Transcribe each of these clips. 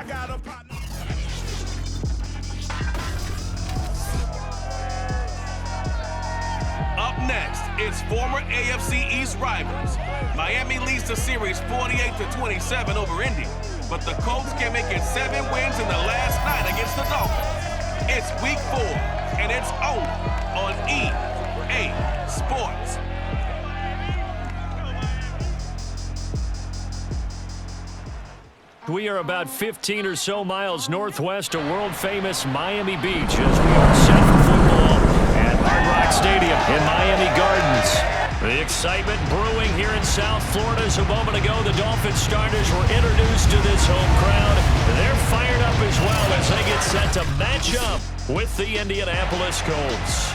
Up next, it's former AFC East rivals. Miami leads the series 48-27 over Indy, but the Colts can make it 7 wins in the last night against the Dolphins. It's week 4, and it's over on EA Sports. We are about 15 or so miles northwest of world-famous Miami Beach as we are set for football at Hard Rock Stadium in Miami Gardens. The excitement brewing here in South Florida as a moment ago the Dolphins starters were introduced to this home crowd. They're fired up as well as they get set to match up with the Indianapolis Colts.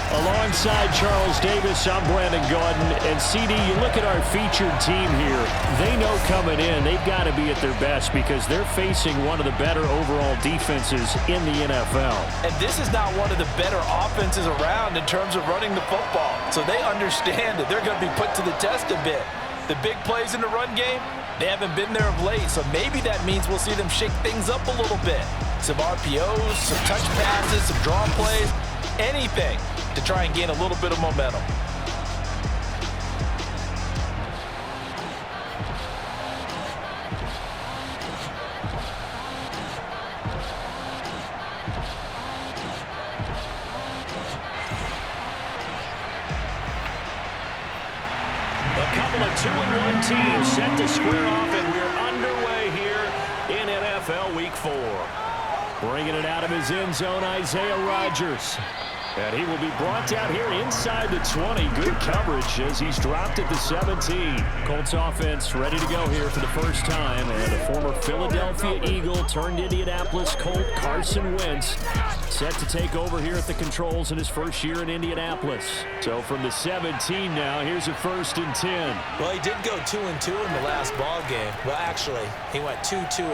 Alongside Charles Davis, I'm Brandon Gaudin. And CD, you look at our featured team here. They know coming in they've got to be at their best because they're facing one of the better overall defenses in the NFL. And this is not one of the better offenses around in terms of running the football. So they understand that they're going to be put to the test a bit. The big plays in the run game, they haven't been there of late. So maybe that means we'll see them shake things up a little bit. Some RPOs, some touch passes, some draw plays, anything to try and gain a little bit of momentum. A couple of 2-1 teams set to square off, and we're underway here in NFL Week 4. Bringing it out of his end zone, Isaiah Rodgers. And he will be brought down here inside the 20. Good coverage as he's dropped at the 17. Colts offense ready to go here for the first time. And a former Philadelphia Eagle turned Indianapolis Colt, Carson Wentz, set to take over here at the controls in his first year in Indianapolis. So from the 17 now, here's a 1st and 10. Well, he did go 2-2 in the last ball game. Well, actually, he went 2-2-1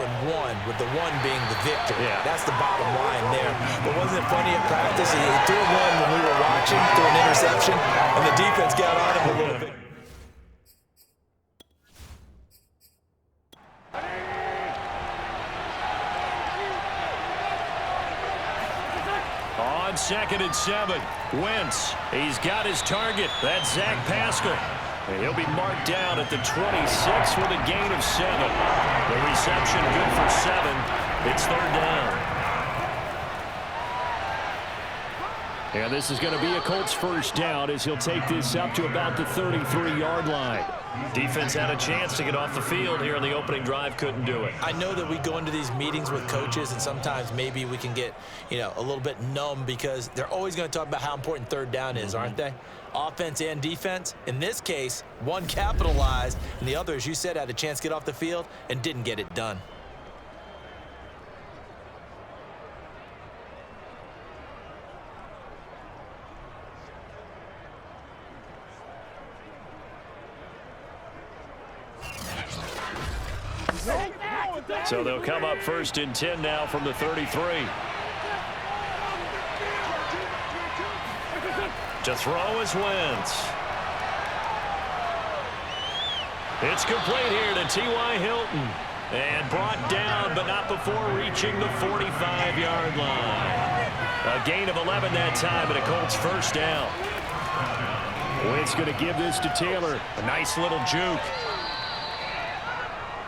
with the 1 being the victory. Yeah. That's the bottom line there. But wasn't it funny at practice? He threw one when we were watching, threw an interception, and the defense got on him a little bit. On 2nd and 7, Wentz. He's got his target. That's Zach Pascal. And he'll be marked down at the 26 with a gain of 7. The reception good for 7. It's 3rd down. And this is going to be a Colts first down as he'll take this up to about the 33-yard line. Defense had a chance to get off the field here in the opening drive, couldn't do it. I know that we go into these meetings with coaches and sometimes maybe we can get, a little bit numb because they're always going to talk about how important 3rd down is, aren't they? Offense and defense. In this case, one capitalized and the other, as you said, had a chance to get off the field and didn't get it done. So they'll come up 1st and 10 now from the 33. To throw is Wentz. It's complete here to T.Y. Hilton. And brought down, but not before reaching the 45-yard line. A gain of 11 that time, and a Colts first down. Wentz going to give this to Taylor. A nice little juke.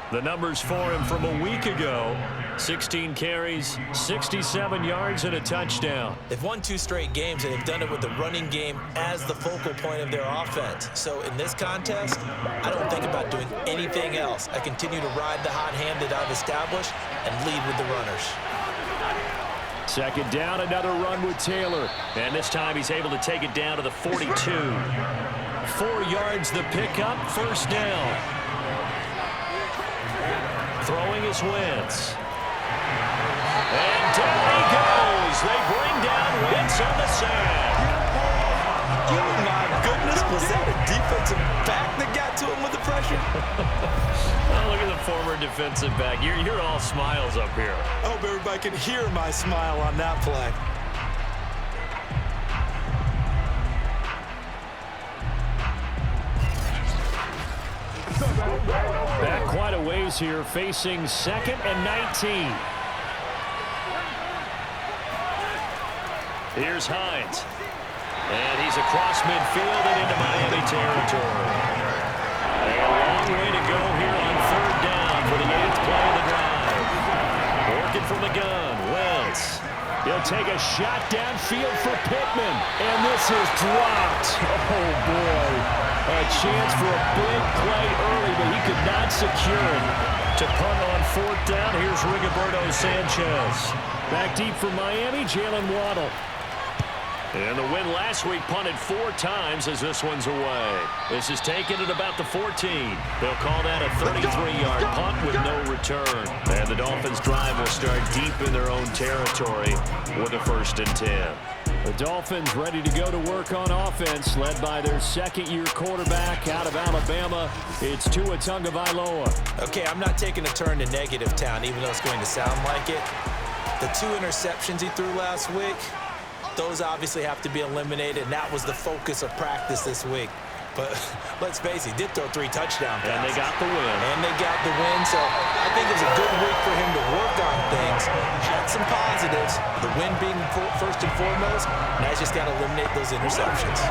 The numbers for him from a week ago, 16 carries, 67 yards, and a touchdown. They've won 2 straight games, and they've done it with the running game as the focal point of their offense. So in this contest, I don't think about doing anything else. I continue to ride the hot hand that I've established and lead with the runners. 2nd down, another run with Taylor. And this time he's able to take it down to the 42. 4 yards the pickup, first down. Throwing is Wentz. And down he goes. They bring down Wentz on the sack. Oh, my goodness. Was that a defensive back that got to him with the pressure? Oh, look at the former defensive back. You're all smiles up here. I hope everybody can hear my smile on that play. plays here, facing 2nd and 19. Here's Hines. And he's across midfield and into Miami territory. A long way to go here on 3rd down for the 8th play of the drive. Working from the gun, Wentz. He'll take a shot downfield for Pittman. And this is dropped. Oh, boy. A chance for a big play early, but he could not secure it. To punt on 4th down, here's Rigoberto Sanchez. Back deep for Miami, Jalen Waddle. And the win last week punted 4 times as this one's away. This is taken at about the 14. They'll call that a 33-yard punt with no return. And the Dolphins' drive will start deep in their own territory with a 1st and 10. The Dolphins ready to go to work on offense, led by their 2nd-year quarterback out of Alabama. It's Tua Tagovailoa. Okay, I'm not taking a turn to negative town, even though it's going to sound like it. The 2 interceptions he threw last week, those obviously have to be eliminated, and that was the focus of practice this week. But let's face it, he did throw 3 touchdown passes. And they got the win. So I think it was a good week for him to work on things. Had some positives, the win being first and foremost. Now he's just got to eliminate those interceptions.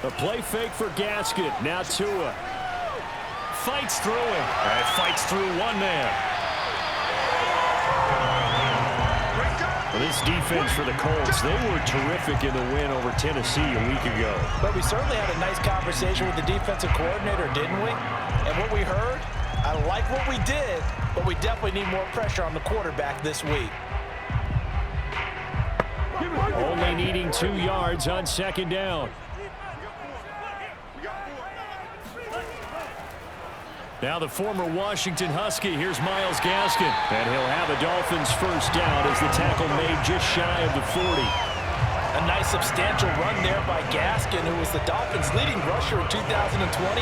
A play fake for Gaskin. Now Tua. Fights through him. And fights through one man. Well, this defense for the Colts, they were terrific in the win over Tennessee a week ago. But we certainly had a nice conversation with the defensive coordinator, didn't we? And what we heard, I like what we did, but we definitely need more pressure on the quarterback this week. Only needing 2 yards on 2nd down. Now the former Washington Husky, here's Myles Gaskin. And he'll have a Dolphins 1st down as the tackle made just shy of the 40. A nice substantial run there by Gaskin, who was the Dolphins' leading rusher in 2020.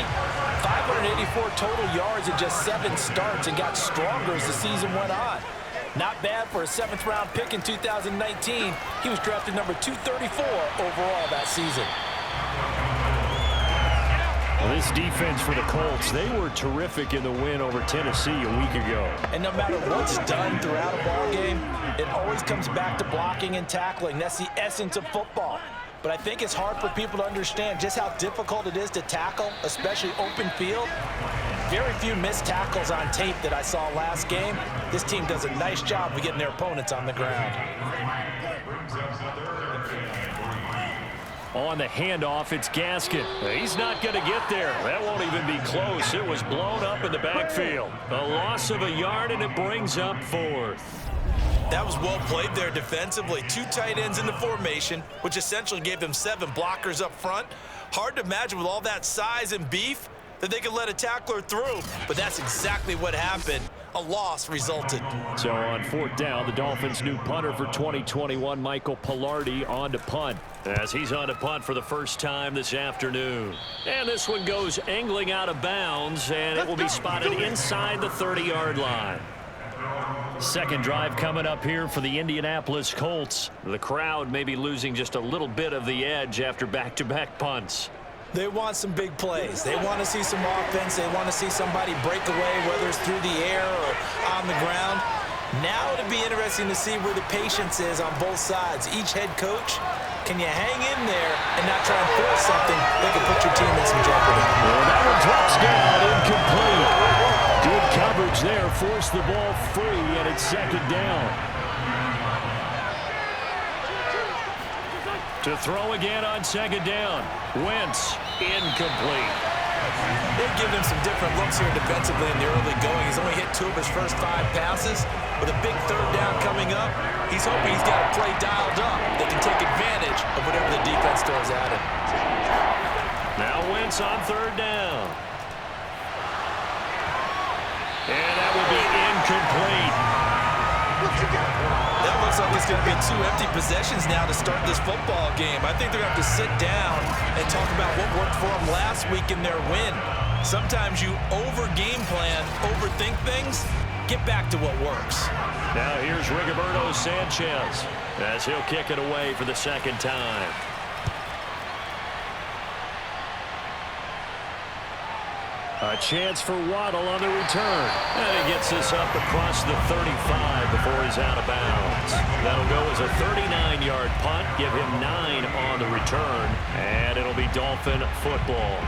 584 total yards in just 7 starts and got stronger as the season went on. Not bad for a 7th-round pick in 2019. He was drafted number 234 overall that season. Well, this defense for the Colts, they were terrific in the win over Tennessee a week ago. And no matter what's done throughout a ball game, it always comes back to blocking and tackling. That's the essence of football. But I think it's hard for people to understand just how difficult it is to tackle, especially open field. Very few missed tackles on tape that I saw last game. This team does a nice job of getting their opponents on the ground. On the handoff, it's Gaskin. He's not going to get there. That won't even be close. It was blown up in the backfield. A loss of a yard, and it brings up 4th. That was well played there defensively. 2 tight ends in the formation, which essentially gave them 7 blockers up front. Hard to imagine with all that size and beef that they could let a tackler through, but that's exactly what happened. A loss resulted. So on 4th down, the Dolphins' new punter for 2021, Michael Pilardi, on to punt. As he's on to punt for the first time this afternoon. And this one goes angling out of bounds, and it will be spotted inside the 30-yard line. 2nd drive coming up here for the Indianapolis Colts. The crowd may be losing just a little bit of the edge after back-to-back punts. They want some big plays. They want to see some offense. They want to see somebody break away, whether it's through the air or on the ground. Now it'll be interesting to see where the patience is on both sides. Each head coach, can you hang in there and not try and force something that could put your team in some jeopardy? Well, that one drops down, incomplete. Good coverage there, forced the ball free, and it's 2nd down. To throw again on 2nd down. Wentz, incomplete. They've given him some different looks here defensively in the early going. He's only hit 2 of his first 5 passes. With a big 3rd down coming up, he's hoping he's got a play dialed up that can take advantage of whatever the defense throws at him. Now Wentz on 3rd down. And that will be incomplete. That looks like it's going to be 2 empty possessions now to start this football game. I think they're going to have to sit down and talk about what worked for them last week in their win. Sometimes you over-game plan, overthink things. Get back to what works. Now here's Rigoberto Sanchez as he'll kick it away for the 2nd time. A chance for Waddle on the return. And he gets this up across the 35 before he's out of bounds. That'll go as a 39-yard punt. Give him 9 on the return. And it'll be Dolphin football.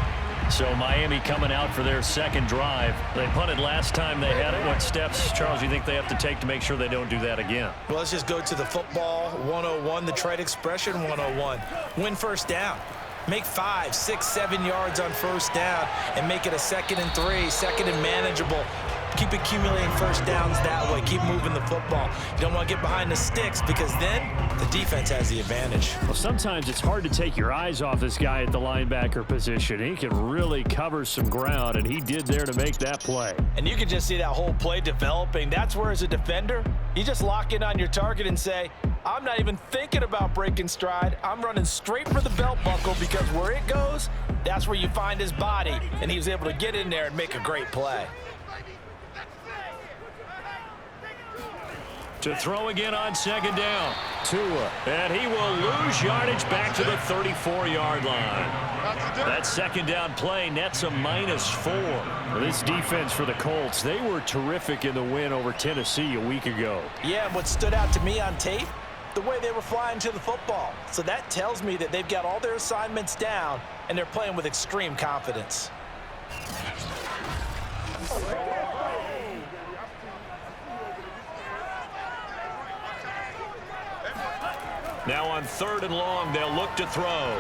So Miami coming out for their second drive. They punted last time they had it. What steps, Charles, you think they have to take to make sure they don't do that again? Well, let's just go to the football 101, the trade expression 101. Win first down. Make 5, 6, 7 yards on first down and make it a 2nd and 3, 2nd and manageable. Keep accumulating first downs that way. Keep moving the football. You don't want to get behind the sticks because then the defense has the advantage. Well, sometimes it's hard to take your eyes off this guy at the linebacker position. He can really cover some ground, and he did there to make that play. And you can just see that whole play developing. That's where, as a defender, you just lock in on your target and say, I'm not even thinking about breaking stride. I'm running straight for the belt buckle because where it goes, that's where you find his body. And he was able to get in there and make a great play. To throw again on second down. Tua. And he will lose yardage back to the 34-yard line. That second down play nets a -4. This defense for the Colts, they were terrific in the win over Tennessee a week ago. Yeah, and what stood out to me on tape, the way they were flying to the football. So that tells me that they've got all their assignments down, and they're playing with extreme confidence. Now on 3rd and long, they'll look to throw.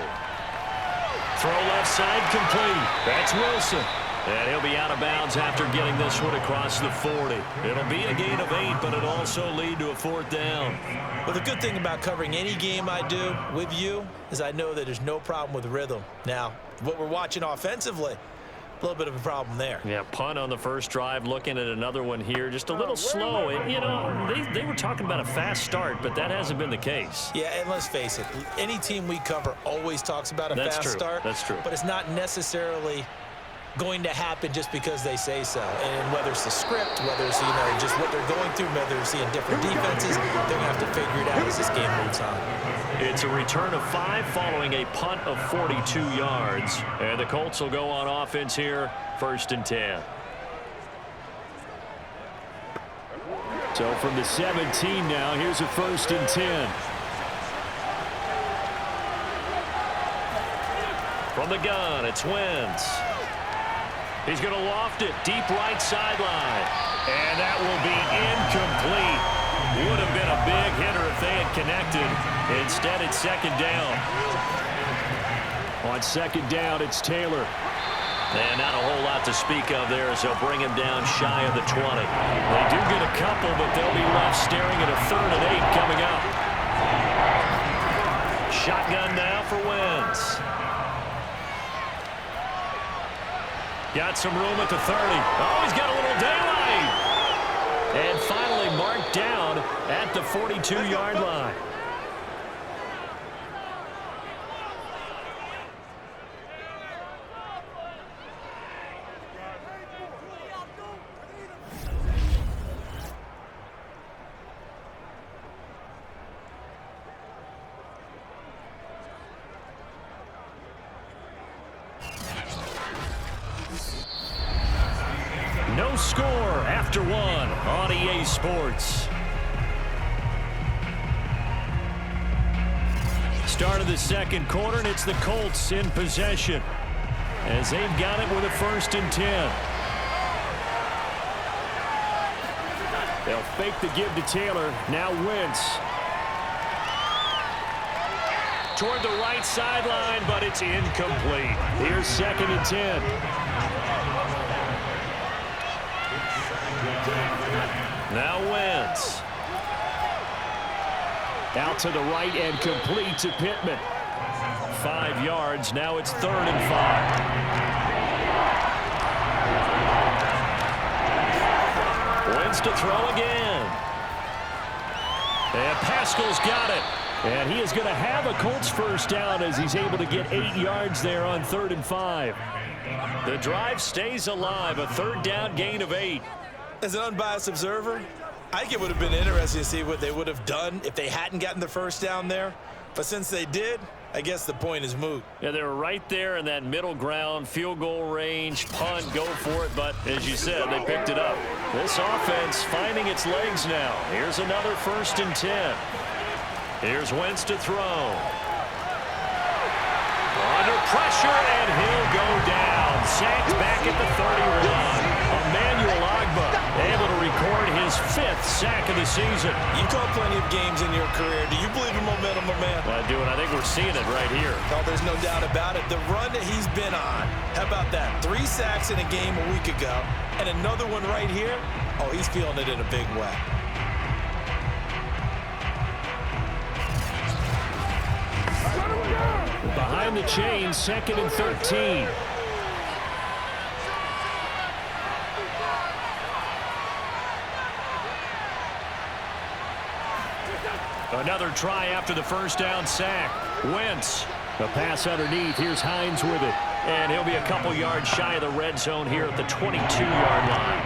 Throw left side complete. That's Wilson. And he'll be out of bounds after getting this one across the 40. It'll be a gain of 8, but it'll also lead to a 4th down. Well, the good thing about covering any game I do with you is I know that there's no problem with rhythm. Now, what we're watching offensively, a little bit of a problem there. Yeah, punt on the first drive, looking at another one here, just a little slow. And, you know, they were talking about a fast start, but that hasn't been the case. Yeah, and let's face it, any team we cover always talks about a fast start. That's true. But it's not necessarily going to happen just because they say so. And whether it's the script, whether it's, just what they're going through, whether they're seeing different defenses, they're going to have to figure it out as this game moves on. It's a return of 5 following a punt of 42 yards. And the Colts will go on offense here, 1st and 10. So from the 17 now, here's a 1st and 10. From the gun, it's Wentz. He's going to loft it deep right sideline. And that will be incomplete. Would have been a big hitter if they had connected. Instead, it's 2nd down. On 2nd down, it's Taylor. And not a whole lot to speak of there as they'll bring him down shy of the 20. They do get a couple, but they'll be left staring at a 3rd and 8 coming up. Shotgun now for Wentz. Got some room at the 30. Oh, he's got a little daylight. And finally marked down at the 42-yard line. No score after 1 on EA Sports. Start of the 2nd quarter, and it's the Colts in possession as they've got it with a 1st and 10. They'll fake the give to Taylor. Now Wentz. Toward the right sideline, but it's incomplete. Here's 2nd and 10. Now Wentz. Out to the right and complete to Pittman. 5 yards. Now it's 3rd and 5. Wentz to throw again. And Pascal's got it. And he is going to have a Colts 1st down as he's able to get 8 yards there on 3rd and 5. The drive stays alive. A 3rd down gain of 8. As an unbiased observer, I think it would have been interesting to see what they would have done if they hadn't gotten the 1st down there. But since they did, I guess the point is moot. Yeah, they were right there in that middle ground, field goal range, punt, go for it. But as you said, they picked it up. This offense finding its legs now. Here's another 1st and 10. Here's Wentz to throw. Under pressure, and he'll go down. Sacked back at the 31. Emmanuel Ogbah able to record his 5th sack of the season. You caught plenty of games in your career. Do you believe in momentum, my man? I do, and I think we're seeing it right here. Oh, there's no doubt about it. The run that he's been on. How about that? 3 sacks in a game a week ago, and another one right here. Oh, he's feeling it in a big way. Behind the chains, 2nd and 13. Another try after the 1st down sack. Wentz, the pass underneath. Here's Hines with it. And he'll be a couple yards shy of the red zone here at the 22-yard line.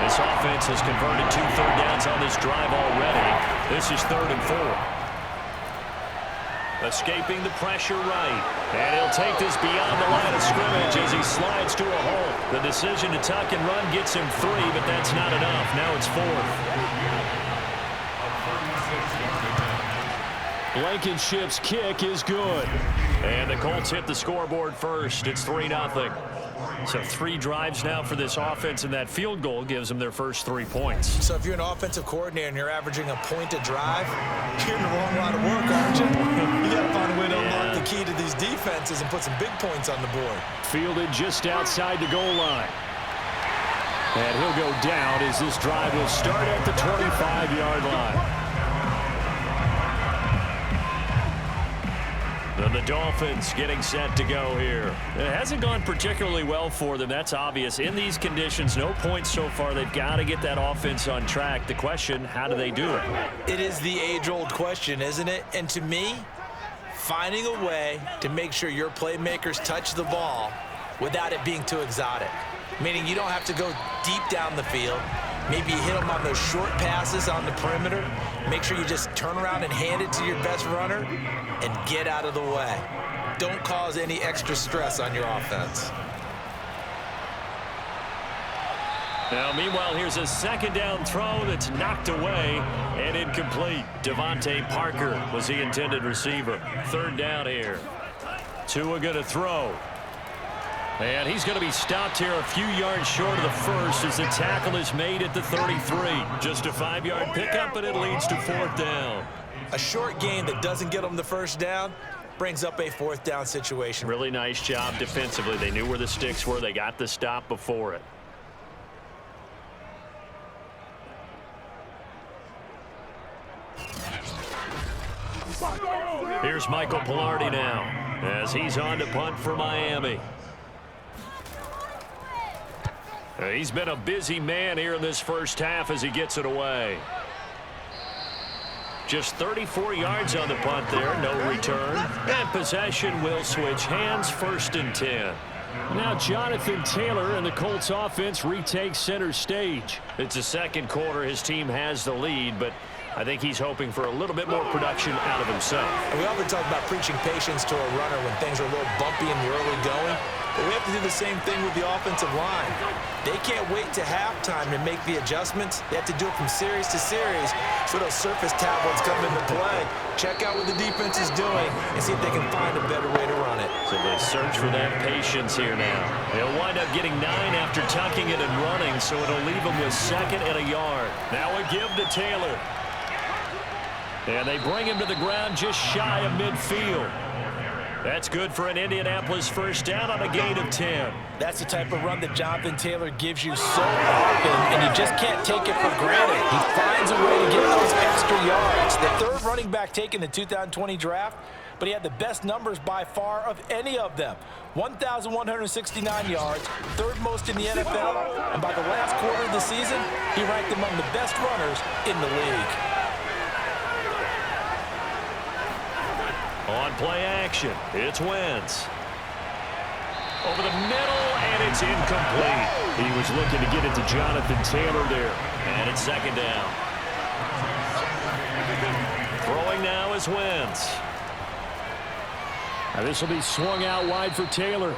This offense has converted 2 third downs on this drive already. This is 3rd and 4. Escaping the pressure right. And he'll take this beyond the line of scrimmage as he slides to a hole. The decision to tuck and run gets him 3, but that's not enough. Now it's 4th. Blankenship's kick is good. And the Colts hit the scoreboard first. It's 3-0. So 3 drives now for this offense, and that field goal gives them their first 3 points. So if you're an offensive coordinator and you're averaging a point a drive, you're in the wrong line of work, aren't you? You got to find a way to unlock the key to these defenses and put some big points on the board. Fielded just outside the goal line. And he'll go down as this drive will start at the 25-yard line. And the Dolphins getting set to go here. It hasn't gone particularly well for them. That's obvious. In these conditions, no points so far. They've got to get that offense on track. The question, how do they do it? It is the age-old question, isn't it? And to me, finding a way to make sure your playmakers touch the ball without it being too exotic. Meaning you don't have to go deep down the field. Maybe you hit them on those short passes on the perimeter. Make sure you just turn around and hand it to your best runner and get out of the way. Don't cause any extra stress on your offense. Now, meanwhile, here's a 2nd down throw that's knocked away and incomplete. Devontae Parker was the intended receiver. 3rd down here. Tua going to throw. And he's going to be stopped here a few yards short of the first as the tackle is made at the 33. Just a 5-yard pickup, and it leads to 4th down. A short gain that doesn't get them the 1st down brings up a 4th down situation. Really nice job defensively. They knew where the sticks were. They got the stop before it. Here's Michael Pilardi now as he's on to punt for Miami. He's been a busy man here in this 1st half as he gets it away. Just 34 yards on the punt there, no return. And possession will switch hands, 1st and 10. Now Jonathan Taylor and the Colts offense retakes center stage. It's the 2nd quarter. His team has the lead, but I think he's hoping for a little bit more production out of himself. And we often talk about preaching patience to a runner when things are a little bumpy in the early going. But we have to do the same thing with the offensive line. They can't wait to halftime to make the adjustments. They have to do it from series to series. So those surface tablets come into play. Check out what the defense is doing and see if they can find a better way to run it. So they search for that patience here now. They'll wind up getting 9 after tucking it and running, so it'll leave them with 2nd and a yard. Now a give to Taylor. And they bring him to the ground just shy of midfield. That's good for an Indianapolis 1st down on a gain of 10. That's the type of run that Jonathan Taylor gives you so often, and you just can't take it for granted. He finds a way to get those extra yards. The 3rd running back taken in the 2020 draft, but he had the best numbers by far of any of them. 1,169 yards, 3rd most in the NFL, and by the last quarter of the season, he ranked among the best runners in the league. On play action, it's Wentz. Over the middle, and it's incomplete. He was looking to get it to Jonathan Taylor there. And it's 2nd down. Throwing now is Wentz. This will be swung out wide for Taylor.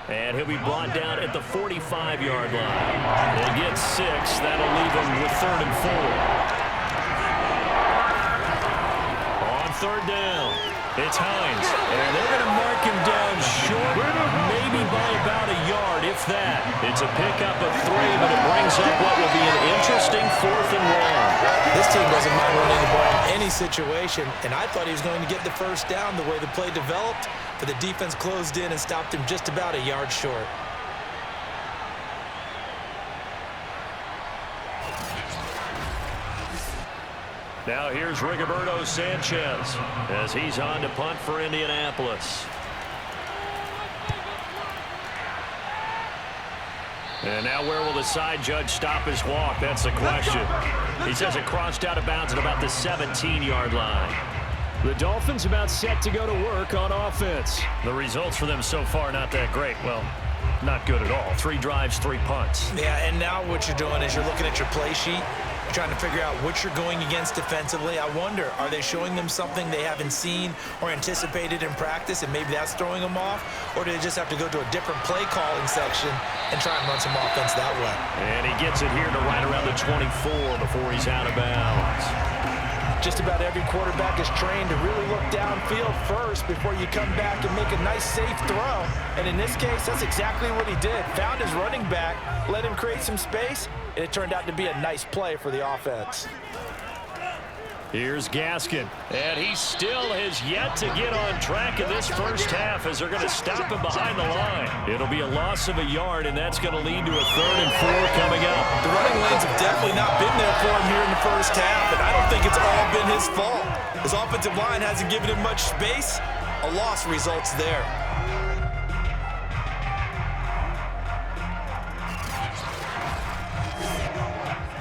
And he'll be brought down at the 45-yard line. They get 6. That'll leave him with 3rd and 4. On 3rd down, it's Hines. And they're going to mark him down short, maybe by about a yard, if that. It's a pickup of 3, but it brings up what will be an interesting 4th and 1. This team doesn't mind running the ball in any situation, and I thought he was going to get the first down the way the play developed. But the defense closed in and stopped him just about a yard short. Now here's Rigoberto Sanchez as he's on to punt for Indianapolis. And now where will the side judge stop his walk? That's the question. He says it crossed out of bounds at about the 17-yard line. The Dolphins about set to go to work on offense. The results for them so far not that great. Well, not good at all. 3 drives, 3 punts. Yeah, and now what you're doing is you're looking at your play sheet, trying to figure out what you're going against defensively. I wonder, are they showing them something they haven't seen or anticipated in practice, and maybe that's throwing them off? Or do they just have to go to a different play calling section and try and run some offense that way? And he gets it here to right around the 24 before he's out of bounds. Just about every quarterback is trained to really look downfield first before you come back and make a nice, safe throw. And in this case, that's exactly what he did. Found his running back, let him create some space, and it turned out to be a nice play for the offense. Here's Gaskin, and he still has yet to get on track in this first half as they're going to stop him behind the line. It'll be a loss of a yard, and that's going to lead to a 3rd and 4 coming up. The running lanes have definitely not been there for him here in the first half, and I don't think it's all been his fault. His offensive line hasn't given him much space. A loss results there.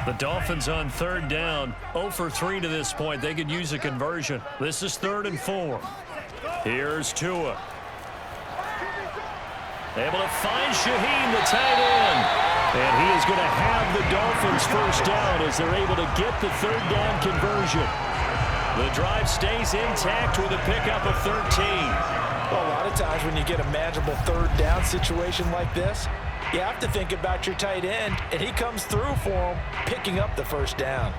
The Dolphins on 3rd down, 0 for 3 to this point. They could use a conversion. This is 3rd and 4. Here's Tua. Able to find Shaheen, the tight end. And he is going to have the Dolphins first down as they're able to get the 3rd down conversion. The drive stays intact with a pickup of 13. Well, a lot of times when you get a manageable 3rd down situation like this, you have to think about your tight end, and he comes through for him, picking up the first down.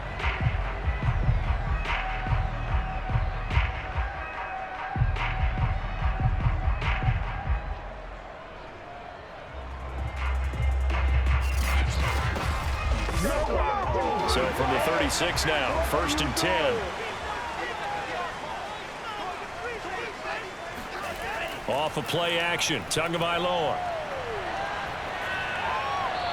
So from the 36 now, 1st and 10. Off of play action, Tagovailoa.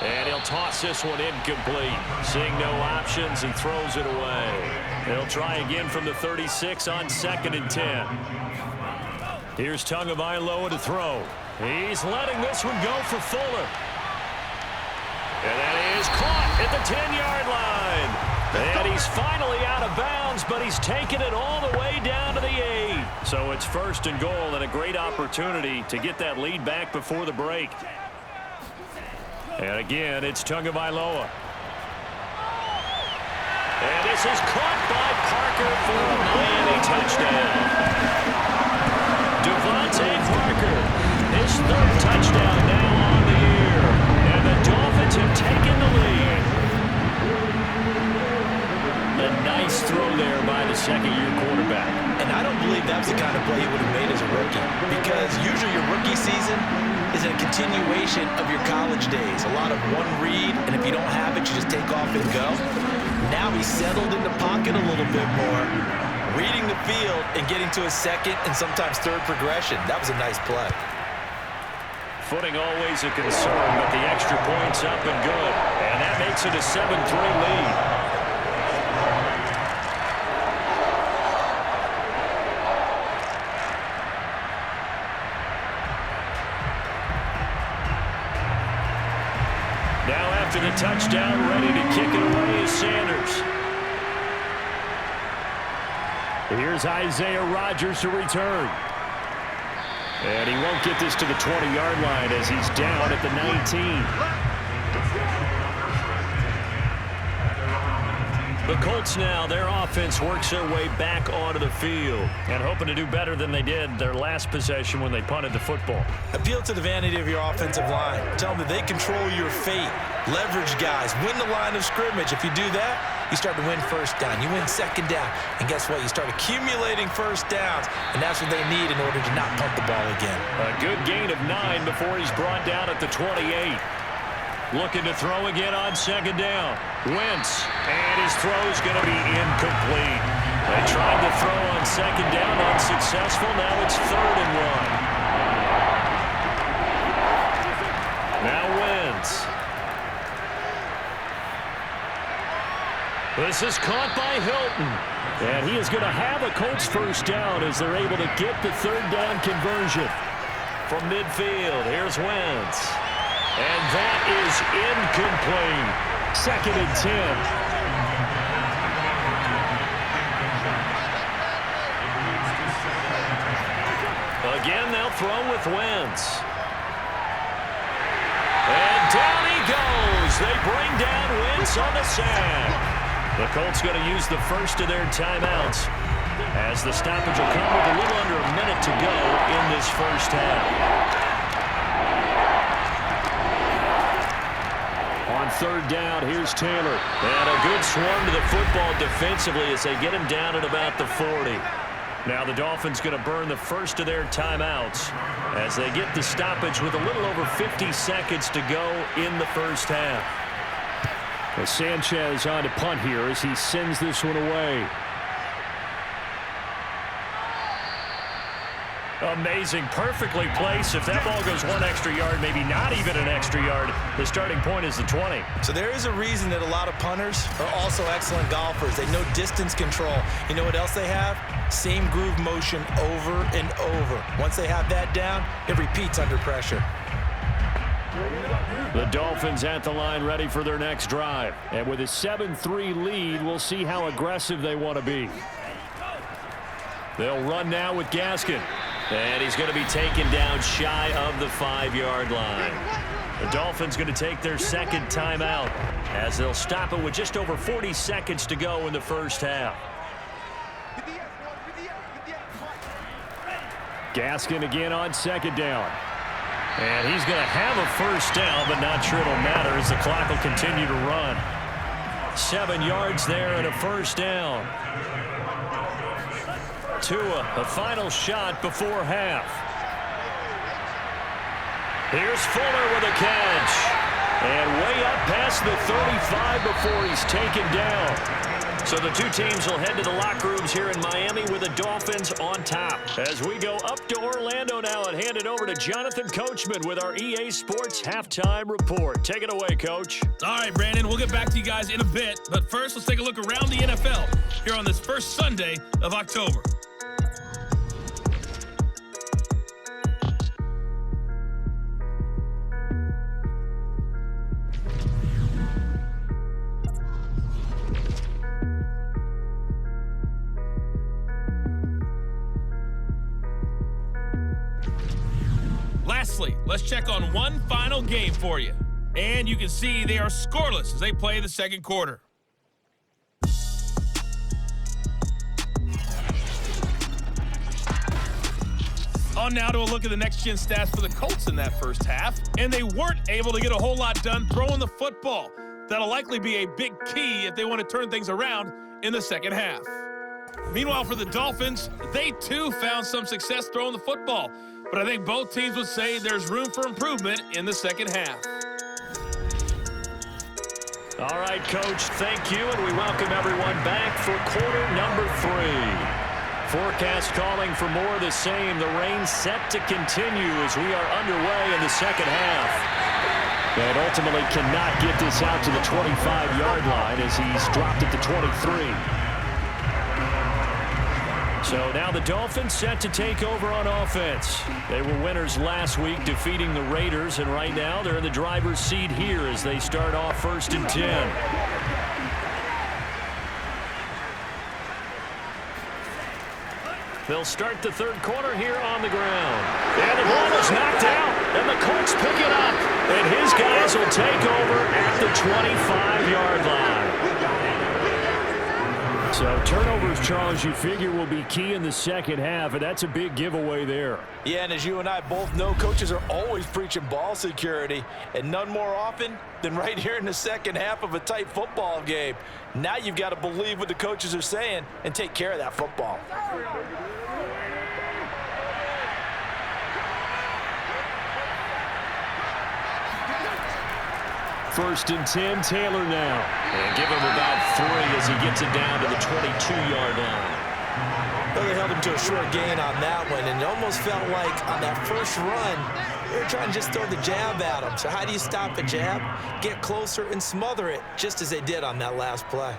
And he'll toss this one incomplete. Seeing no options, he throws it away. They'll try again from the 36 on 2nd and 10. Here's Tagovailoa to throw. He's letting this one go for Fuller. And that is caught at the 10-yard line. And he's finally out of bounds, but he's taken it all the way down to the 8. So it's 1st and goal and a great opportunity to get that lead back before the break. And again, it's Tagovailoa. And this is caught by Parker for a Miami touchdown. Devontae Parker, his 3rd touchdown now on the year. And the Dolphins have taken the lead. A nice throw there by the 2nd-year quarterback. And I don't believe that was the kind of play he would have made as a rookie, because usually your rookie season is a continuation of your college days. A lot of one read, and if you don't have it, you just take off and go. Now he's settled in the pocket a little bit more, reading the field and getting to his 2nd and sometimes 3rd progression. That was a nice play. Footing always a concern, but the extra point's up and good. And that makes it a 7-3 lead. Now after the touchdown, ready to kick it away is Sanders. Here's Isaiah Rodgers to return. And he won't get this to the 20-yard line as he's down at the 19. The Colts now, their offense works their way back onto the field and hoping to do better than they did their last possession when they punted the football. Appeal to the vanity of your offensive line. Tell them that they control your fate. Leverage guys. Win the line of scrimmage. If you do that, you start to win first down. You win second down. And guess what? You start accumulating first downs, and that's what they need in order to not punt the ball again. A good gain of 9 before he's brought down at the 28. Looking to throw again on second down. Wentz, and his throw's going to be incomplete. They tried to throw on second down, unsuccessful. Now it's 3rd and 1. Now Wentz. This is caught by Hilton. And he is going to have a Colts first down as they're able to get the 3rd down conversion. From midfield, here's Wentz. And that is incomplete. 2nd and 10. Again, they'll throw with Wentz. And down he goes. They bring down Wentz on the sack. The Colts going to use the first of their timeouts as the stoppage will come with a little under a minute to go in this first half. On 3rd down, here's Taylor. And a good swarm to the football defensively as they get him down at about the 40. Now the Dolphins going to burn the first of their timeouts as they get the stoppage with a little over 50 seconds to go in the first half. Well, Sanchez on to punt here as he sends this one away. Amazing, perfectly placed. If that ball goes 1 extra yard, maybe not even an extra yard, the starting point is the 20. So there is a reason that a lot of punters are also excellent golfers. They know distance control. You know what else they have? Same groove motion over and over. Once they have that down, it repeats under pressure. The Dolphins at the line ready for their next drive. And with a 7-3 lead, we'll see how aggressive they want to be. They'll run now with Gaskin. And he's going to be taken down shy of the 5-yard line. The Dolphins going to take their 2nd timeout as they'll stop it with just over 40 seconds to go in the first half. Gaskin again on 2nd down. And he's going to have a first down, but not sure it'll matter as the clock will continue to run. 7 yards there and a first down. Tua, a final shot before half. Here's Fuller with a catch. And way up past the 35 before he's taken down. So the two teams will head to the locker rooms here in Miami with the Dolphins on top. As we go up to Orlando now and hand it over to Jonathan Coachman with our EA Sports Halftime Report. Take it away, Coach. All right, Brandon, we'll get back to you guys in a bit. But first, let's take a look around the NFL here on this first Sunday of October. Lastly, let's check on one final game for you. And you can see they are scoreless as they play the second quarter. On now to a look at the next-gen stats for the Colts in that first half. And they weren't able to get a whole lot done throwing the football. That'll likely be a big key if they want to turn things around in the second half. Meanwhile, for the Dolphins, they too found some success throwing the football. But I think both teams would say there's room for improvement in the second half. All right, Coach, thank you, and we welcome everyone back for quarter number 3. Forecast calling for more of the same. The rain set to continue as we are underway in the second half. And ultimately cannot get this out to the 25-yard line as he's dropped at the 23. So now the Dolphins set to take over on offense. They were winners last week defeating the Raiders, and right now they're in the driver's seat here as they start off 1st and 10. They'll start the third quarter here on the ground. And the ball is knocked out, and the Colts pick it up. And his guys will take over at the 25-yard line. So turnovers, Charles, you figure will be key in the second half, and that's a big giveaway there. Yeah, and as you and I both know, coaches are always preaching ball security, and none more often than right here in the second half of a tight football game. Now you've got to believe what the coaches are saying and take care of that football. First and 10, Taylor now. And give him about 3 as he gets it down to the 22-yard line. Well, they held him to a short gain on that one, and it almost felt like on that first run, they were trying to just throw the jab at him. So how do you stop a jab? Get closer and smother it, just as they did on that last play.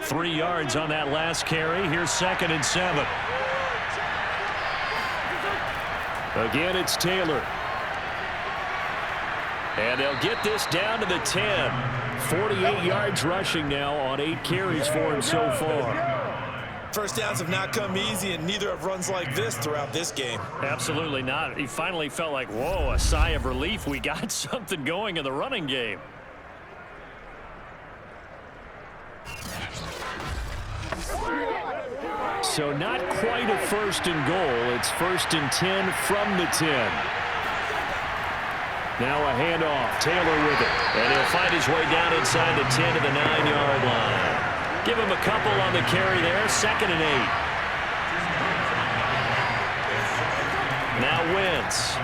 3 yards on that last carry. Here's 2nd and 7. Again, it's Taylor. And they'll get this down to the 10. 48 yards rushing now on 8 carries for him so far. First downs have not come easy, and neither have runs like this throughout this game. Absolutely not. He finally felt like, whoa, a sigh of relief. We got something going in the running game. So not quite a 1st and goal. It's 1st and 10 from the 10. Now a handoff. Taylor with it. And he'll find his way down inside the 10 to the 9-yard line. Give him a couple on the carry there. 2nd and 8. Now Wentz.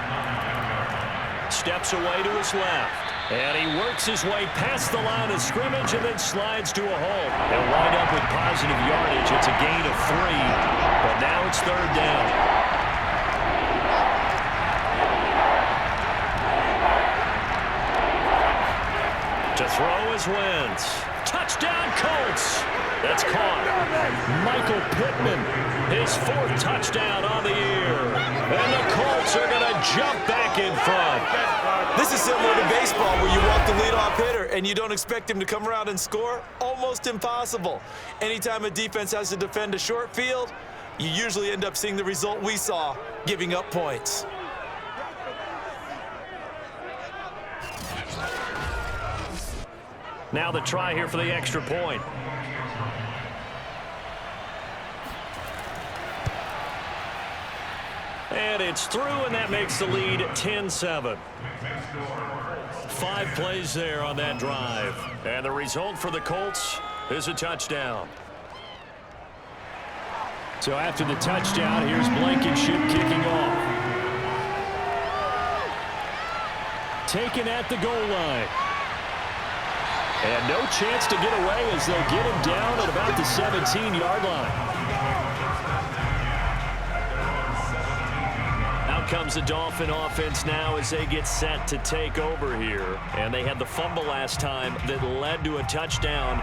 Steps away to his left. And he works his way past the line of scrimmage and then slides to a halt. He'll wind up with positive yardage. It's a gain of 3. But now it's 3rd down. To throw is Wentz. Touchdown, Colts. That's caught. Michael Pittman, his 4th touchdown on the year. And the Colts are going to jump back in front. This is similar to baseball where you walk the leadoff hitter and you don't expect him to come around and score. Almost impossible. Anytime a defense has to defend a short field, you usually end up seeing the result we saw, giving up points. Now the try here for the extra point. And it's through, and that makes the lead 10-7. 5 plays there on that drive. And the result for the Colts is a touchdown. So after the touchdown, here's Blankenship kicking off. Taken at the goal line. And no chance to get away as they'll get him down at about the 17-yard line. Comes the Dolphin offense now as they get set to take over here. And they had the fumble last time that led to a touchdown.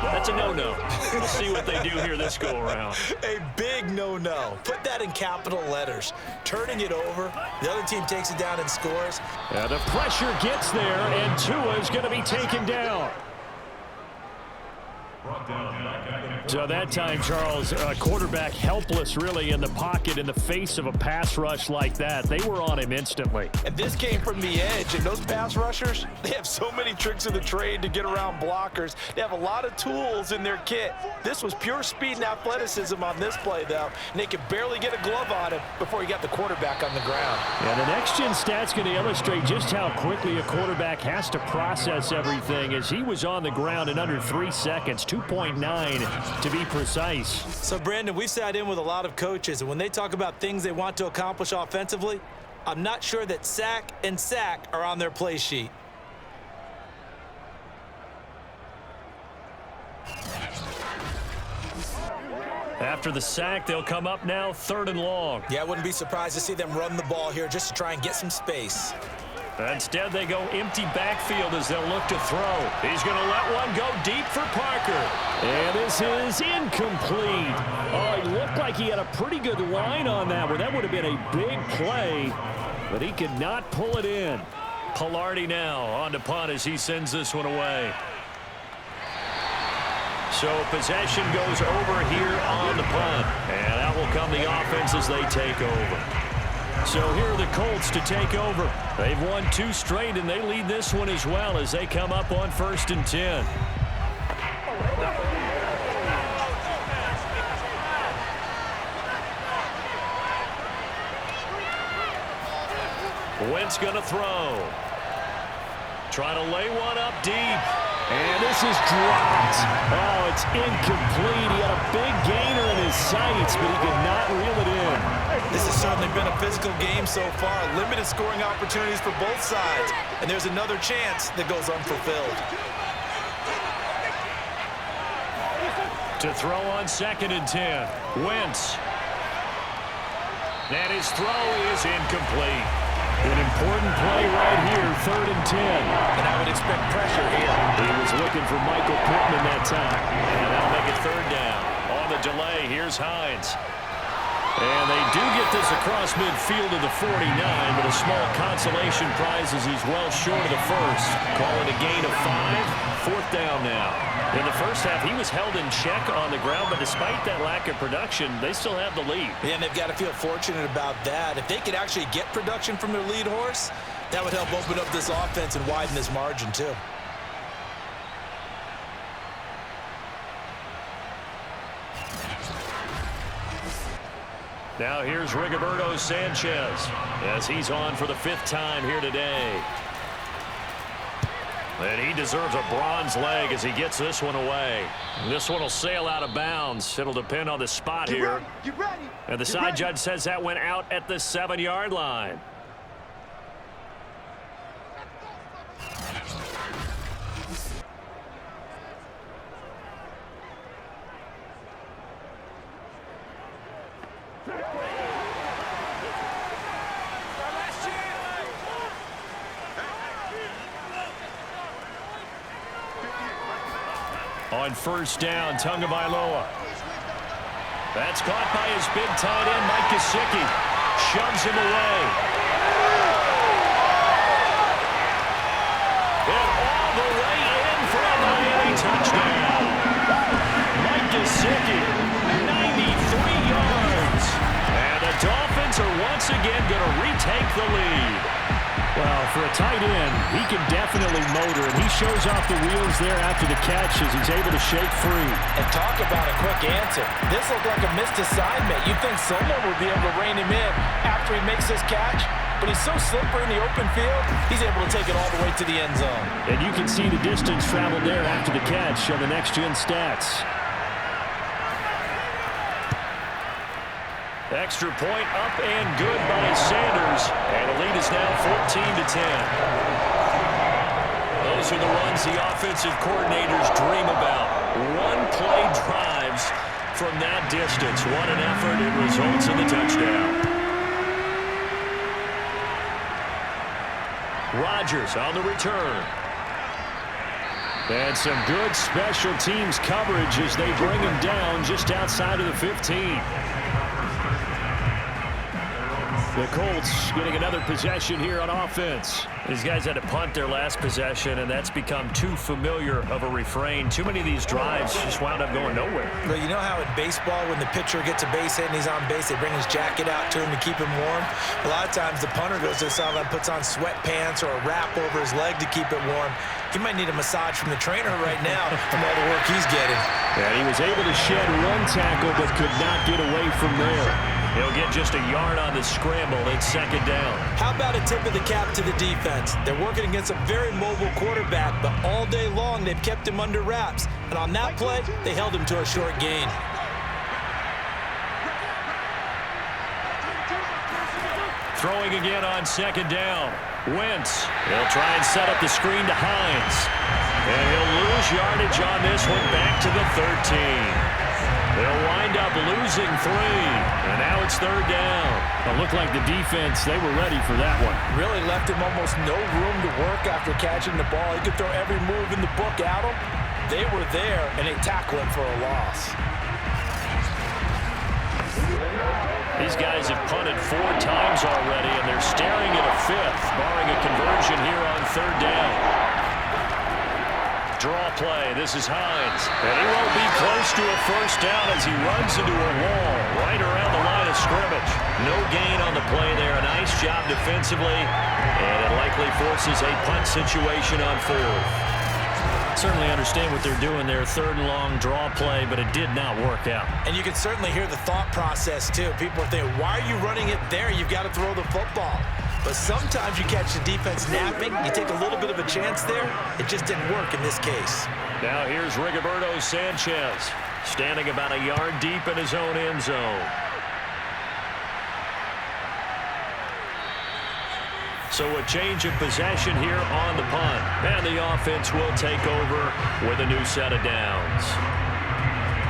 That's a no-no. We'll see what they do here this go-around. A big no-no. Put that in capital letters. Turning it over, the other team takes it down and scores. The pressure gets there, and Tua is going to be taken down. So that time, Charles, quarterback helpless really in the pocket in the face of a pass rush like that. They were on him instantly. And this came from the edge, and those pass rushers, they have so many tricks of the trade to get around blockers. They have a lot of tools in their kit. This was pure speed and athleticism on this play, though, and they could barely get a glove on him before he got the quarterback on the ground. Yeah, the next-gen stat's going to illustrate just how quickly a quarterback has to process everything as he was on the ground in under 3 seconds, 2.9 to be precise. So, Brandon, we've sat in with a lot of coaches, and when they talk about things they want to accomplish offensively, I'm not sure that sack and sack are on their play sheet. After the sack, they'll come up now 3rd and long. Yeah, I wouldn't be surprised to see them run the ball here just to try and get some space. Instead, they go empty backfield as they'll look to throw. He's going to let one go deep for Parker. And this is incomplete. Oh, he looked like he had a pretty good line on that one. That would have been a big play, but he could not pull it in. Pilardi now on to punt as he sends this one away. So possession goes over here on the punt. And out will come the offense as they take over. So here are the Colts to take over. They've won 2 straight, and they lead this one as well as they come up on 1st and 10. Wentz going to throw. Trying to lay one up deep. And this is dropped. Oh, it's incomplete. He had a big gainer in his sights, but he could not reel it in. This has certainly been a physical game so far. Limited scoring opportunities for both sides. And there's another chance that goes unfulfilled. To throw on 2nd and 10. Wentz. And his throw is incomplete. An important play right here, 3rd and 10. And I would expect pressure here. He was looking for Michael Pittman that time. And that'll make it 3rd down. On the delay, here's Hines. And they do get this across midfield to the 49, but a small consolation prize as he's well short of the first. Call it a gain of 5. 4th down now. In the first half, he was held in check on the ground, but despite that lack of production, they still have the lead. Yeah, and they've got to feel fortunate about that. If they could actually get production from their lead horse, that would help open up this offense and widen this margin too. Now here's Rigoberto Sanchez as he's on for the 5th time here today. And he deserves a bronze leg as he gets this one away. This one will sail out of bounds. It'll depend on the spot here. And the side judge says that went out at the 7-yard line. On 1st down, Tagovailoa. That's caught by his big tight end, Mike Gesicki. Shoves him away. And all the way in for a Miami touchdown. Mike Gesicki, 93 yards. And the Dolphins are once again going to retake the lead. Well, for a tight end, he can definitely motor, and he shows off the wheels there after the catch as he's able to shake free. And talk about a quick answer. This looked like a missed assignment. You'd think someone would be able to rein him in after he makes this catch, but he's so slippery in the open field, he's able to take it all the way to the end zone. And you can see the distance traveled there after the catch on the next-gen stats. Extra point up and good by Sanders. And the lead is now 14-10. Those are the runs the offensive coordinators dream about. One-play drives from that distance. What an effort. It results in the touchdown. Rodgers on the return. And some good special teams coverage as they bring him down just outside of the 15. The Colts getting another possession here on offense. These guys had to punt their last possession, and that's become too familiar of a refrain. Too many of these drives just wound up going nowhere. Well, you know how in baseball, when the pitcher gets a base hit and he's on base, they bring his jacket out to him to keep him warm? A lot of times the punter goes to the sideline, puts on sweatpants or a wrap over his leg to keep it warm. He might need a massage from the trainer right now from all the work he's getting. And he was able to shed one tackle but could not get away from there. He'll get just a yard on the scramble. It's 2nd down. How about a tip of the cap to the defense? They're working against a very mobile quarterback, but all day long they've kept him under wraps. And on that play, they held him to a short gain. Throwing again on 2nd down. Wentz. He'll try and set up the screen to Hines. And he'll lose yardage on this one back to the 13. They'll wind up losing 3. And now it's 3rd down. It looked like the defense, they were ready for that one. Really left him almost no room to work after catching the ball. He could throw every move in the book at him. They were there, and they tackled him for a loss. These guys have punted 4 times already, and they're staring at a 5th, barring a conversion here on 3rd down. Draw play. This is Hines. And he won't be close to a 1st down as he runs into a wall right around the line of scrimmage. No gain on the play there. A nice job defensively, and it likely forces a punt situation on 4th. Certainly understand what they're doing there. 3rd and long draw play, but it did not work out. And you can certainly hear the thought process, too. People are thinking, why are you running it there? You've got to throw the football. But sometimes you catch the defense napping. You take a little bit of a chance there. It just didn't work in this case. Now here's Rigoberto Sanchez, standing about a yard deep in his own end zone. So a change of possession here on the punt. And the offense will take over with a new set of downs.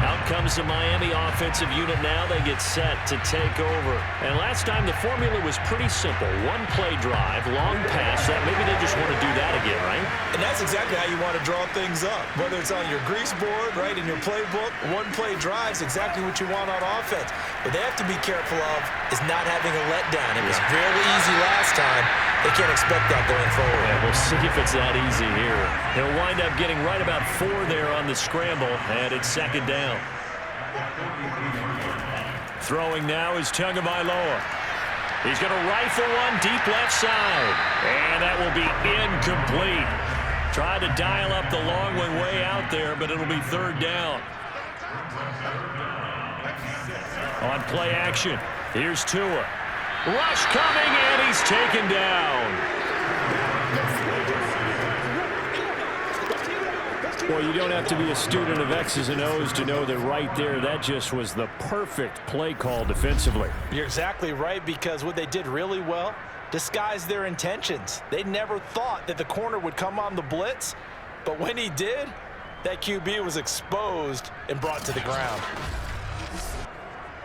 Out comes the Miami offensive unit now. They get set to take over. And last time the formula was pretty simple. 1-play drive, long pass. That maybe they just want to do that again, right? And that's exactly how you want to draw things up. Whether it's on your grease board, right, in your playbook, 1-play drive is exactly what you want on offense. What they have to be careful of is not having a letdown. It was really easy last time. They can't expect that going forward. Yeah, we'll see if it's that easy here. He'll wind up getting right about 4 there on the scramble, and it's 2nd down. Throwing now is Tagovailoa. He's going to rifle one deep left side, and that will be incomplete. Tried to dial up the long one way out there, but it'll be 3rd down. On play action, here's Tua. Rush coming, and he's taken down. Well, you don't have to be a student of X's and O's to know that right there, that just was the perfect play call defensively. You're exactly right, because what they did really well, disguised their intentions. They never thought that the corner would come on the blitz, but when he did, that QB was exposed and brought to the ground.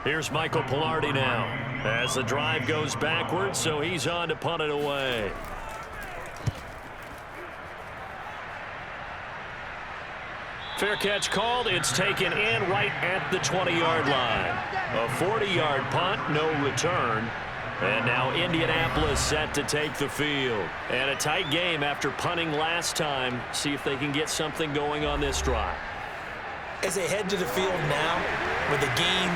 Here's Michael Pilardi now as the drive goes backwards, so he's on to punt it away. Fair catch called. It's taken in right at the 20-yard line. A 40-yard punt, no return. And now Indianapolis set to take the field. And a tight game after punting last time. See if they can get something going on this drive. As they head to the field now, with the game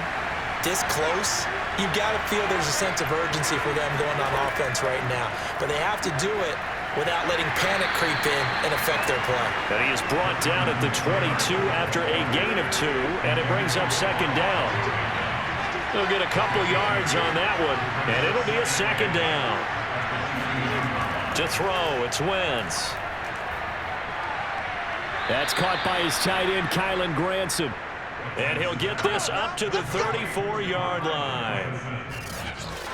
this close, you've got to feel there's a sense of urgency for them going on offense right now. But they have to do it without letting panic creep in and affect their play. And he is brought down at the 22 after a gain of 2, and it brings up 2nd down. He'll get a couple yards on that one, and it'll be a 2nd down. To throw, it's Wentz. That's caught by his tight end, Kylen Granson. And he'll get this up to the 34-yard line.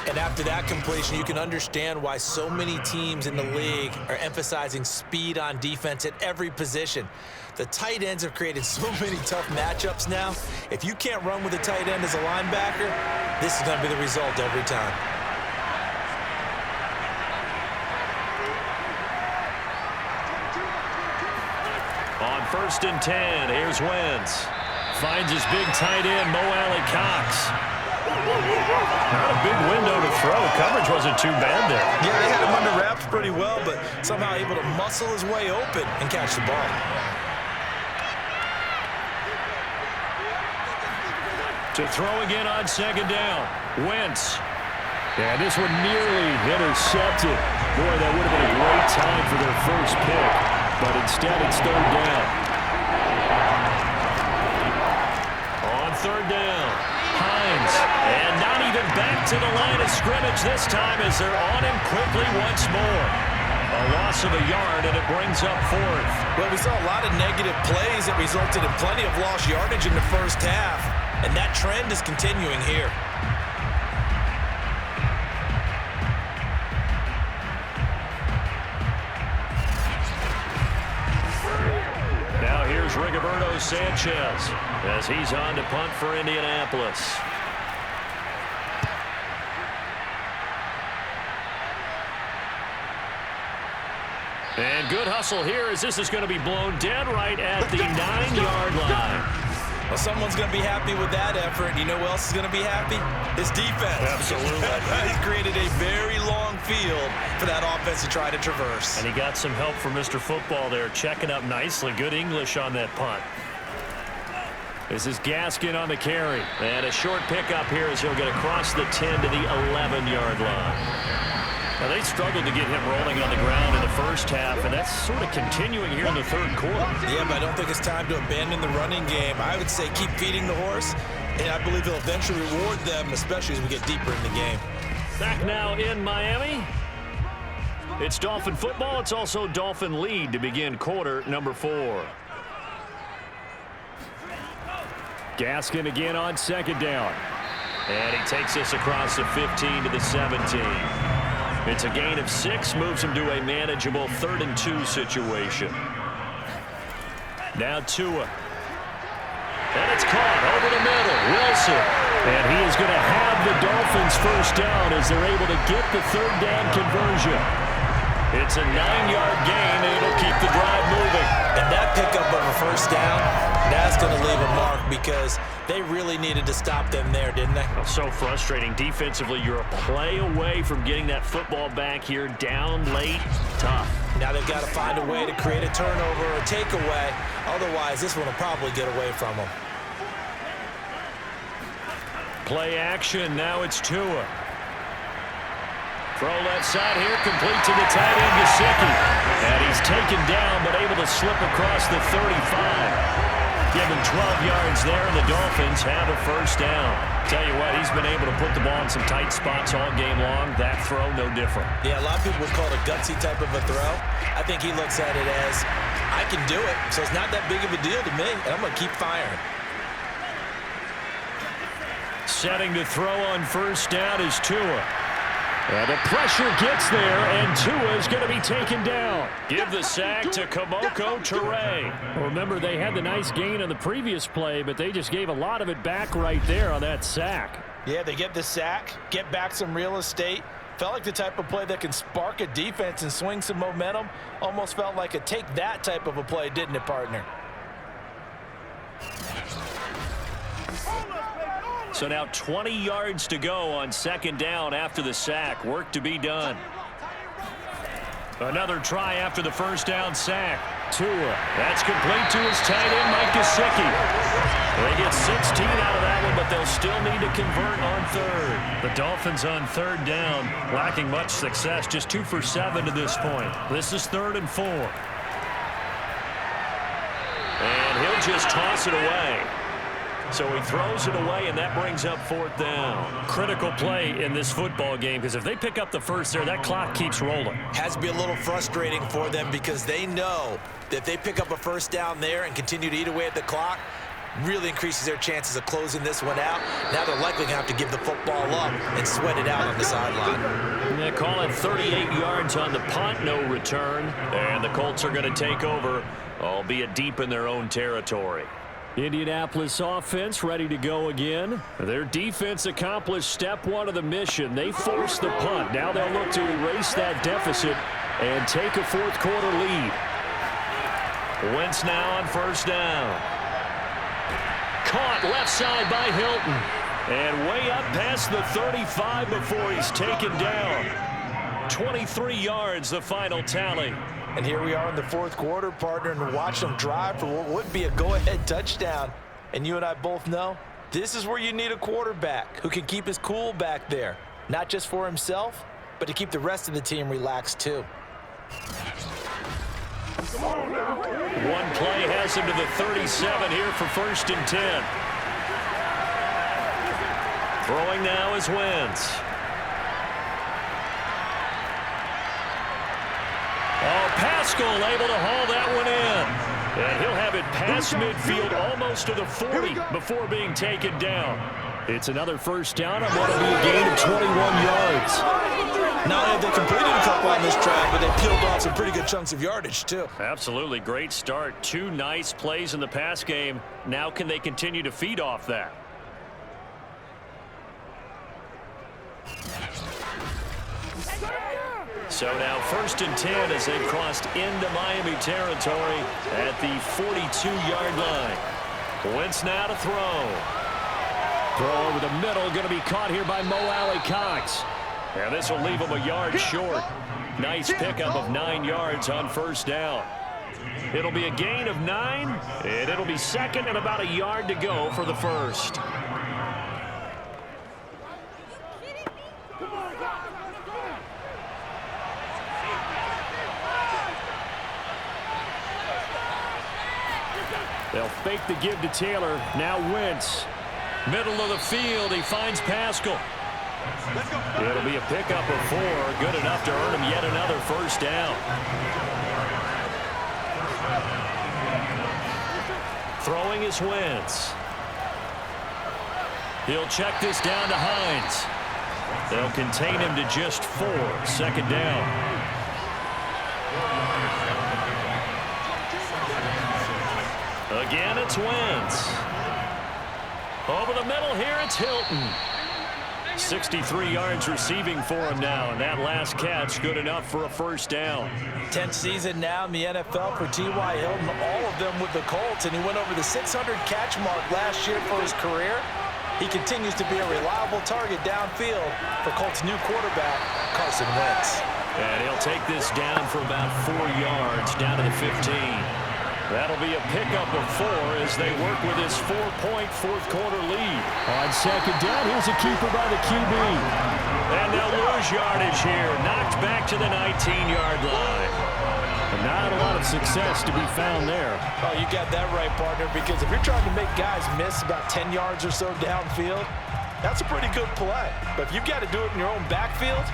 And after that completion, you can understand why so many teams in the league are emphasizing speed on defense at every position. The tight ends have created so many tough matchups now. If you can't run with a tight end as a linebacker, this is going to be the result every time. On 1st and 10, here's Wentz. Finds his big tight end, Mo Alley-Cox. Not a big window to throw. Coverage wasn't too bad there. Yeah, they had him under wraps pretty well, but somehow able to muscle his way open and catch the ball. To throw again on 2nd down. Wentz. Yeah, this one nearly intercepted. Boy, that would have been a great time for their first pick, but instead it's 3rd down. On 3rd down, Hines. And not even back to the line of scrimmage this time as they're on him quickly once more. A loss of a yard, and it brings up 4th. Well, we saw a lot of negative plays that resulted in plenty of lost yardage in the first half, and that trend is continuing here. Now here's Rigoberto Sanchez as he's on to punt for Indianapolis. And good hustle here as this is going to be blown dead right at the 9-yard line. Well, someone's going to be happy with that effort. You know who else is going to be happy? His defense. Absolutely. He's created a very long field for that offense to try to traverse. And he got some help from Mr. Football there, checking up nicely. Good English on that punt. This is Gaskin on the carry. And a short pickup here as he'll get across the 10 to the 11-yard line. Now, they struggled to get him rolling on the ground in the first half, and that's sort of continuing here in the third quarter. Yeah, but I don't think it's time to abandon the running game. I would say keep feeding the horse, and I believe he'll eventually reward them, especially as we get deeper in the game. Back now in Miami. It's Dolphin football. It's also Dolphin lead to begin quarter number 4. Gaskin again on second down. And he takes this across the 15 to the 17. It's a gain of 6, moves him to a manageable 3rd and 2 situation. Now Tua. And it's caught over the middle. Wilson. And he is going to have the Dolphins first down as they're able to get the 3rd down conversion. It's a 9-yard gain, and it'll keep the drive moving. And that pickup of a first down, that's going to leave a mark because they really needed to stop them there, didn't they? So frustrating. Defensively, you're a play away from getting that football back here down late. Tough. Now they've got to find a way to create a turnover or a takeaway. Otherwise, this one will probably get away from them. Play action. Now it's Tua. Throw left side here, complete to the tight end, Gesicki. And he's taken down, but able to slip across the 35. Give him 12 yards there, and the Dolphins have a first down. Tell you what, he's been able to put the ball in some tight spots all game long. That throw, no different. Yeah, a lot of people would call it a gutsy type of a throw. I think he looks at it as, I can do it, so it's not that big of a deal to me, and I'm going to keep firing. Setting to throw on first down is Tua. And the pressure gets there, and Tua is going to be taken down. Give the sack to Kamoko Toure. Remember, they had the nice gain on the previous play, but they just gave a lot of it back right there on that sack. Yeah, they get the sack, get back some real estate. Felt like the type of play that can spark a defense and swing some momentum. Almost felt like a take that type of a play, didn't it, partner? So now 20 yards to go on second down after the sack. Work to be done. Another try after the first down sack. Tua. That's complete to his tight end, Mike Gesicki. They get 16 out of that one, but they'll still need to convert on third. The Dolphins on third down, lacking much success, just 2 for 7 to this point. This is 3rd and 4. And he'll just toss it away. So he throws it away, and that brings up 4th down. Critical play in this football game, because if they pick up the first there, that clock keeps rolling. Has to be a little frustrating for them because they know that if they pick up a first down there and continue to eat away at the clock, really increases their chances of closing this one out. Now they're likely going to have to give the football up and sweat it out on the sideline. They call it 38 yards on the punt, no return. And the Colts are going to take over, albeit deep in their own territory. Indianapolis offense ready to go again. Their defense accomplished step 1 of the mission. They forced the punt. Now they'll look to erase that deficit and take a 4th quarter lead. Wentz now on first down. Caught left side by Hilton. And way up past the 35 before he's taken down. 23 yards the final tally. And here we are in the 4th quarter, partner, and watch them drive for what would be a go-ahead touchdown. And you and I both know this is where you need a quarterback who can keep his cool back there, not just for himself, but to keep the rest of the team relaxed too. One play has him to the 37 here for 1st and 10. Throwing now is Wentz. Oh, Pascal able to haul that one in. And he'll have it past midfield almost to the 40 before being taken down. It's another first down. I'm going to be a gain of 21 yards. Not only have they completed a couple on this drive, but they peeled off some pretty good chunks of yardage, too. Absolutely. Great start. 2 nice plays in the pass game. Now can they continue to feed off that? So now 1st and 10 as they've crossed into Miami territory at the 42-yard line. Wentz now to throw. Throw over the middle, going to be caught here by Mo Alley-Cox. And this will leave him a yard short. Nice pickup of 9 yards on first down. It'll be a gain of 9, and it'll be second and about a yard to go for the first. They'll fake the give to Taylor. Now Wentz. Middle of the field. He finds Pascal. It'll be a pickup of 4. Good enough to earn him yet another first down. Throwing is Wentz. He'll check this down to Hines. They'll contain him to just 4. Second down. Again, it's Wentz. Over the middle here, it's Hilton. 63 yards receiving for him now, and that last catch good enough for a first down. 10th season now in the NFL for T.Y. Hilton, all of them with the Colts, and he went over the 600 catch mark last year for his career. He continues to be a reliable target downfield for Colts' new quarterback, Carson Wentz. And he'll take this down for about 4 yards down to the 15. That'll be a pickup of 4 as they work with his 4-point fourth-quarter lead. On second down, here's a keeper by the QB. And they'll lose yardage here. Knocked back to the 19-yard line. But not a lot of success to be found there. Oh, you got that right, partner, because if you're trying to make guys miss about 10 yards or so downfield, that's a pretty good play. But if you've got to do it in your own backfield,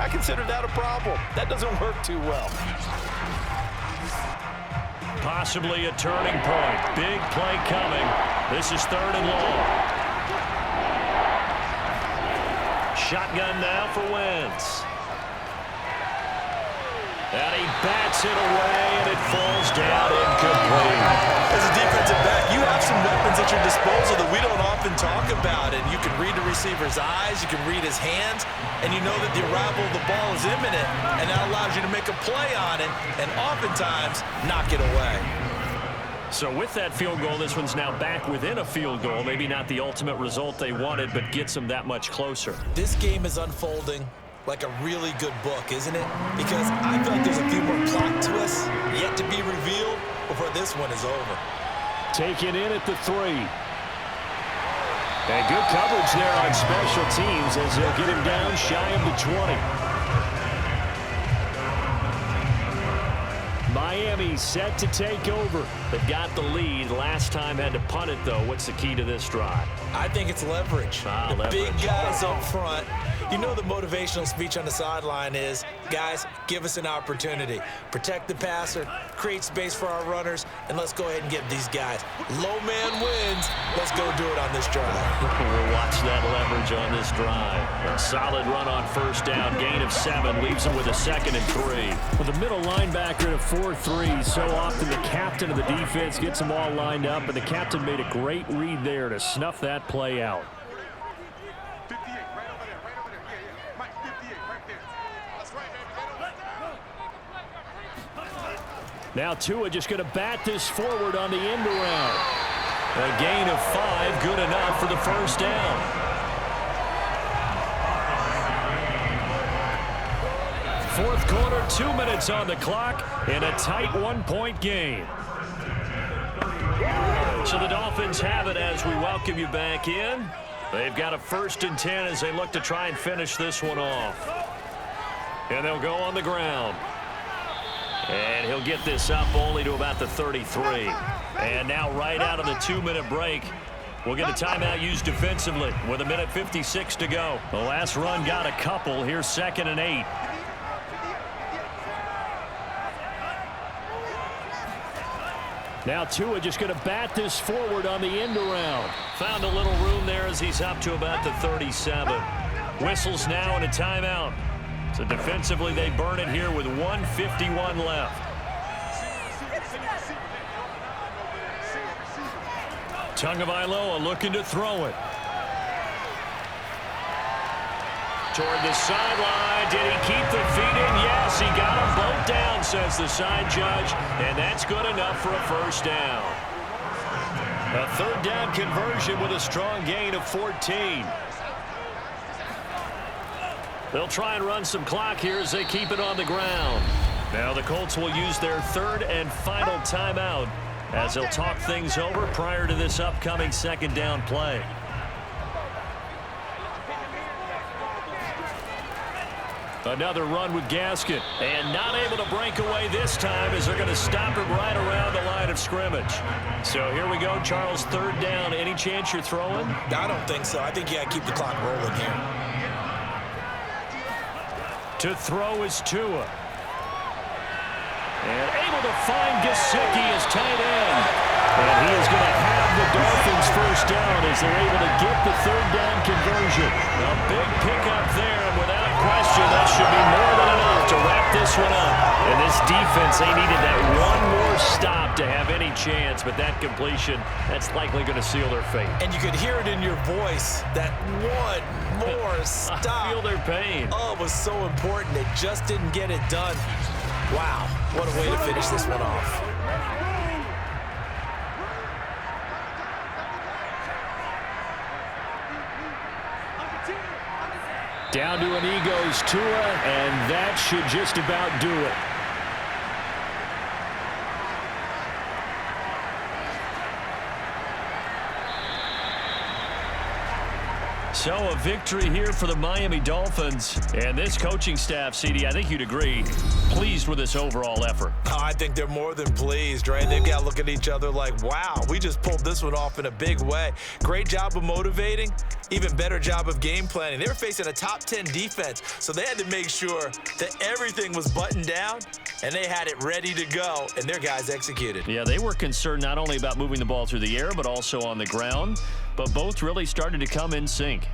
I consider that a problem. That doesn't work too well. Possibly a turning point. Big play coming. This is 3rd and long. Shotgun now for Wentz. And he bats it away, and it falls down incomplete. As a defensive back, you have some weapons at your disposal that we don't often talk about. And you can read the receiver's eyes, you can read his hands, and you know that the arrival of the ball is imminent, and that allows you to make a play on it, and oftentimes knock it away. So with that field goal, this one's now back within a field goal. Maybe not the ultimate result they wanted, but gets them that much closer. This game is unfolding like a really good book, isn't it? Because I feel like there's a few more plot twists yet to be revealed before this one is over. Taken in at the 3. And good coverage there on special teams as they'll get him down shy of the 20. Miami set to take over. They've got the lead. Last time had to punt it, though. What's the key to this drive? I think it's leverage. The leverage. Big guys up front. You know the motivational speech on the sideline is, guys, give us an opportunity. Protect the passer, create space for our runners, and let's go ahead and get these guys. Low man wins. Let's go do it on this drive. We'll watch that leverage on this drive. A solid run on first down. Gain of 7 leaves them with a 2nd and 3. With a middle linebacker at a 4-3, so often the captain of the defense gets them all lined up, and the captain made a great read there to snuff that play out. Now Tua just going to bat this forward on the end around. A gain of 5, good enough for the first down. Fourth quarter, 2 minutes on the clock, and a tight 1-point game. So the Dolphins have it as we welcome you back in. They've got a 1st and 10 as they look to try and finish this one off. And they'll go on the ground. And he'll get this up only to about the 33. And now right out of the 2-minute break, we'll get a timeout used defensively with 1:56 to go. The last run got a couple. Here's 2nd and 8. Now Tua just going to bat this forward on the end around. Found a little room there as he's up to about the 37. Whistles now and a timeout. So defensively, they burn it here with 1:51 left. Tagovailoa looking to throw it. Toward the sideline. Did he keep the feet in? Yes, he got them both down, says the side judge. And that's good enough for a first down. A 3rd down conversion with a strong gain of 14. They'll try and run some clock here as they keep it on the ground. Now the Colts will use their third and final timeout as they'll talk things over prior to this upcoming second down play. Another run with Gaskin, and not able to break away this time as they're going to stop it right around the line of scrimmage. So here we go, Charles, third down. Any chance you're throwing? I don't think so. I think you got to keep the clock rolling here. To throw is Tua. And able to find Gesicki as tight end. And he is going to have the Dolphins first down as they're able to get the third down conversion. A big pickup there, and without question, that should be more than enough to wrap this one up. And this defense, they needed that one more stop to have any chance, but that completion, that's likely going to seal their fate. And you could hear it in your voice, that one more stop. I feel their pain. Oh, it was so important. They just didn't get it done. Wow, what a way to finish this one off. Down to an E goes Tua, and that should just about do it. So a victory here for the Miami Dolphins. And this coaching staff, CD, I think you'd agree, pleased with this overall effort. Oh, I think they're more than pleased, right? They've got to look at each other like, wow, we just pulled this one off in a big way. Great job of motivating, even better job of game planning. They were facing a top 10 defense, so they had to make sure that everything was buttoned down, and they had it ready to go, and their guys executed. Yeah, they were concerned not only about moving the ball through the air, but also on the ground. But both really started to come in sync.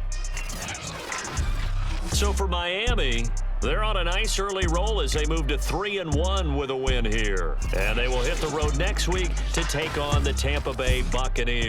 So for Miami, they're on a nice early roll as they move to 3-1 with a win here. And they will hit the road next week to take on the Tampa Bay Buccaneers.